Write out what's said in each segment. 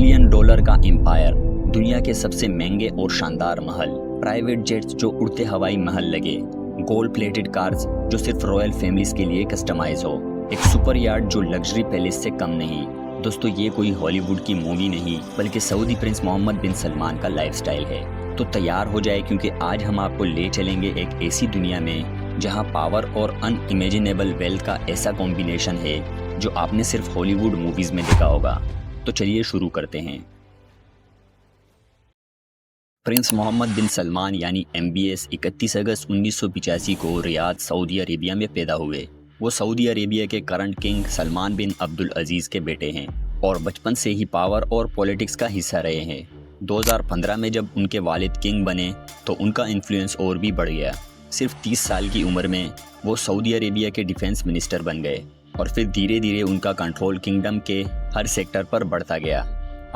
Billion dollar का empire, दुनिया के सबसे महंगे और शानदार महल, प्राइवेट जेट्स जो उड़ते हवाई महल लगे, गोल्ड प्लेटेड कार्स जो सिर्फ रॉयल फैमिलीज के लिए कस्टमाइज हो, एक सुपर यार्ड जो लग्जरी पैलेस से कम नहीं। दोस्तों, ये कोई हॉलीवुड की मूवी नहीं बल्कि सऊदी प्रिंस मोहम्मद बिन सलमान का लाइफस्टाइल है। तो तैयार हो जाए, क्योंकि आज हम आपको ले चलेंगे एक ऐसी दुनिया में जहां पावर और अनइमेजिनेबल वेल्थ का ऐसा कॉम्बिनेशन है जो आपने सिर्फ हॉलीवुड मूवीज में देखा होगा। तो चलिए शुरू करते हैं। प्रिंस मोहम्मद बिन सलमान यानी MBS 31 अगस्त 1985 को रियाद, सऊदी अरेबिया में पैदा हुए। वो सऊदी अरेबिया के करंट किंग सलमान बिन अब्दुल अजीज़ के बेटे हैं और बचपन से ही पावर और पॉलिटिक्स का हिस्सा रहे हैं। 2015 में जब उनके वालिद किंग बने तो उनका इन्फ्लुएंस और भी बढ़ गया। सिर्फ 30 साल की उम्र में वो सऊदी अरेबिया के डिफेंस मिनिस्टर बन गए और फिर धीरे धीरे उनका कंट्रोल किंगडम के हर सेक्टर पर बढ़ता गया।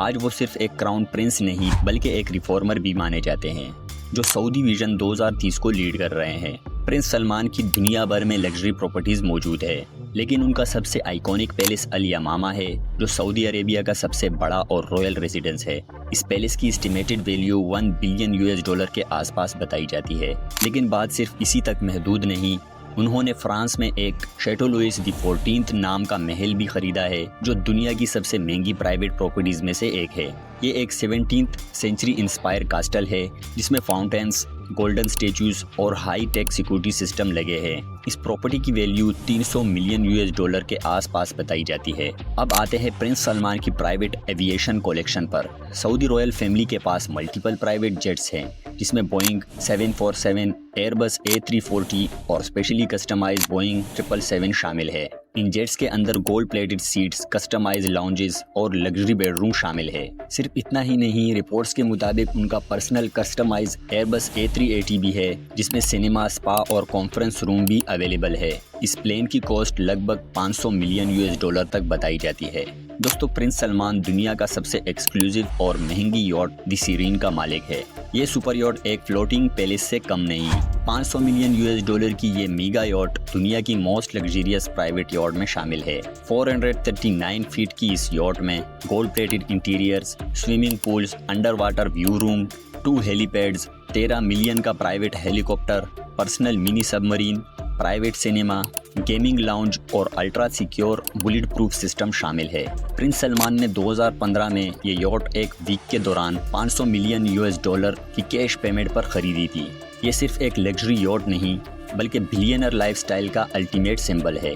आज वो सिर्फ एक क्राउन प्रिंस नहीं बल्कि एक रिफॉर्मर भी माने जाते हैं जो सऊदी विजन 2030 को लीड कर रहे हैं। प्रिंस सलमान की दुनिया भर में लग्जरी प्रॉपर्टीज मौजूद है, लेकिन उनका सबसे आइकॉनिक पैलेस अल यमामा है जो सऊदी अरेबिया का सबसे बड़ा और रॉयल रेजिडेंस है। इस पैलेस की एस्टिमेटेड वैल्यू $1 बिलियन के आसपास बताई जाती है। लेकिन बात सिर्फ इसी तक महदूद नहीं, उन्होंने फ्रांस में एक शैटो लुइस दी 14th नाम का महल भी खरीदा है जो दुनिया की सबसे महंगी प्राइवेट प्रॉपर्टीज में से एक है। ये एक 17th सेंचुरी इंस्पायर कास्टल है जिसमें फाउंटेन्स, गोल्डन स्टेच्यूज और हाई टेक सिक्योरिटी सिस्टम लगे हैं। इस प्रॉपर्टी की वैल्यू $300 मिलियन के आसपास बताई जाती है। अब आते हैं प्रिंस सलमान की प्राइवेट एविएशन कलेक्शन पर। सऊदी रॉयल फैमिली के पास मल्टीपल प्राइवेट जेट्स हैं जिसमें बोइंग 747, एयरबस A340 और स्पेशली कस्टमाइज बोइंग 777 शामिल है। इन जेट्स के अंदर gold plated seats, customize lounges और लग्जरी बेडरूम शामिल है। सिर्फ इतना ही नहीं, रिपोर्ट्स के मुताबिक उनका पर्सनल कस्टमाइज एयरबस A380 भी है जिसमें सिनेमा, स्पा और कॉन्फ्रेंस रूम भी अवेलेबल है। इस प्लेन की कॉस्ट लगभग $500 मिलियन तक बताई जाती है। दोस्तों, प्रिंस सलमान दुनिया का सबसे एक्सक्लूसिव और महंगी यॉट दी सीरीन का मालिक है। ये सुपर यॉट एक फ्लोटिंग पैलेस से कम नहीं। $500 मिलियन की ये मेगा यॉट दुनिया की मोस्ट लग्जरियस प्राइवेट यॉट में शामिल है। 439 फीट की इस यॉट में gold plated interiors, swimming pools, under water view room, 2 helipads, 13 million का private helicopter, personal mini submarine, private cinema, gaming lounge और ultra secure bullet proof system शामिल है। प्रिंस सलमान ने 2015 में ये यॉट एक वीक के दौरान $500 मिलियन की कैश पेमेंट पर खरीदी थी। ये सिर्फ एक लग्जरी यॉट नहीं बल्कि बिलियनर लाइफस्टाइल का अल्टीमेट सिंबल है।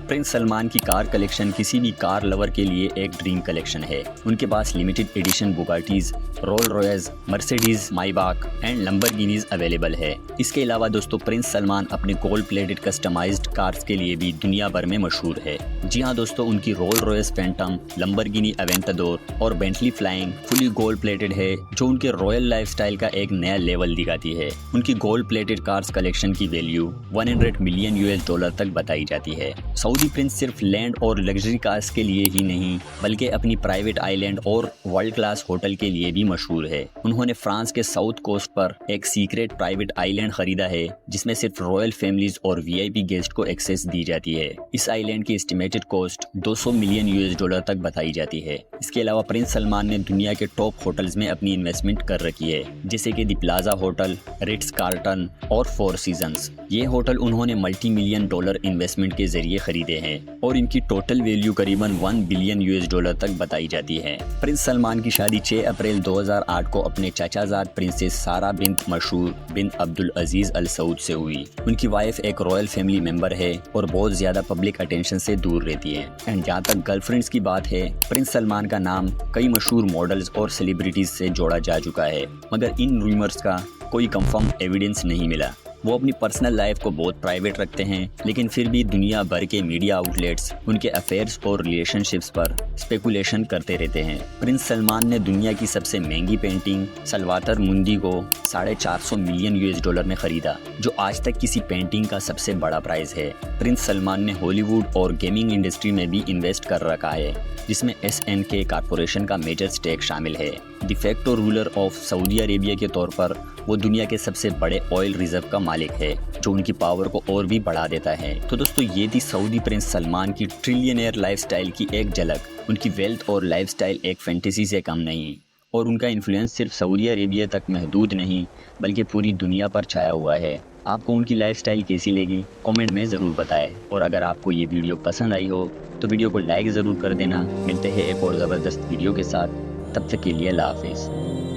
प्रिंस सलमान की कार कलेक्शन किसी भी कार लवर के लिए एक ड्रीम कलेक्शन है। उनके पास limited edition Bugattis, Rolls Royce, Mercedes Maybach and Lamborghinis available है। इसके अलावा दोस्तों, प्रिंस सलमान अपने गोल्ड प्लेटेड कस्टमाइज्ड कार्स के लिए भी दुनिया भर में मशहूर है। जी हाँ दोस्तों, उनकी Rolls Royce Phantom, Lamborghini Aventador और Bentley flying fully gold plated है जो उनके रॉयल लाइफस्टाइल का एक नया लेवल दिखाती है। उनकी गोल्ड प्लेटेड कार्स कलेक्शन की वैल्यू $100 मिलियन तक बताई जाती है। सऊदी प्रिंस सिर्फ लैंड और लग्जरी कार्स के लिए ही नहीं बल्कि अपनी प्राइवेट आइलैंड और वर्ल्ड क्लास होटल के लिए भी मशहूर है। उन्होंने फ्रांस के साउथ कोस्ट पर एक सीक्रेट प्राइवेट आइलैंड खरीदा है जिसमें सिर्फ रॉयल फैमिलीज और VIP गेस्ट को एक्सेस दी जाती है। इस आइलैंड की एस्टिमेटेड कॉस्ट $200 मिलियन तक बताई जाती है। इसके अलावा प्रिंस सलमान ने दुनिया के टॉप होटल्स में अपनी इन्वेस्टमेंट कर रखी है, जैसे कि दी प्लाजा होटल, रिट्स कार्ल्टन और 4 सीजन्स। ये होटल उन्होंने $multi million इन्वेस्टमेंट के जरिए खरीदे हैं और इनकी टोटल वैल्यू करीबन $1 बिलियन तक बताई जाती है। प्रिंस सलमान की शादी 6 अप्रैल 2008 को अपने चाचाजाद प्रिंसेस सारा बिन्त मशहूर बिन अब्दुल अजीज अल सऊद से हुई। उनकी वाइफ एक रॉयल फैमिली मेंबर है और बहुत ज्यादा पब्लिक अटेंशन से दूर रहती है। एंड जहाँ तक गर्लफ्रेंड्स की बात है, प्रिंस सलमान का नाम कई मशहूर मॉडल्स और सेलिब्रिटीज से जोड़ा जा चुका है, मगर इन रूमर्स का कोई कंफर्म एविडेंस नहीं मिला। वो अपनी पर्सनल लाइफ को बहुत प्राइवेट रखते हैं, लेकिन फिर भी दुनिया भर के मीडिया आउटलेट्स उनके अफेयर्स और रिलेशनशिप्स पर स्पेकुलेशन करते रहते हैं। प्रिंस सलमान ने दुनिया की सबसे महंगी पेंटिंग सलवातर मुंदी को $450 मिलियन में खरीदा, जो आज तक किसी पेंटिंग का सबसे बड़ा प्राइस है। प्रिंस सलमान ने हॉलीवुड और गेमिंग इंडस्ट्री में भी इन्वेस्ट कर रखा है, जिसमें SNK कॉर्पोरेशन का मेजर स्टेक शामिल है। De facto ruler of Saudi Arabia के तौर पर वो दुनिया के सबसे बड़े ऑयल रिजर्व का मालिक है, जो उनकी पावर को और भी बढ़ा देता है। तो दोस्तों, ये थी सऊदी प्रिंस सलमान की ट्रिलियनेयर लाइफस्टाइल की एक झलक। उनकी वेल्थ और लाइफस्टाइल एक फैंटेसी से कम नहीं, और उनका इन्फ्लुएंस सिर्फ सऊदी अरेबिया तक महदूद नहीं बल्कि पूरी दुनिया पर छाया हुआ है। आपको उनकी लाइफस्टाइल कैसी लगी कमेंट में ज़रूर बताएं, और अगर आपको ये वीडियो पसंद आई हो तो वीडियो को लाइक ज़रूर कर देना। मिलते हैं एक और ज़बरदस्त वीडियो के साथ, तब तक के लिए अल्लाह हाफिज़।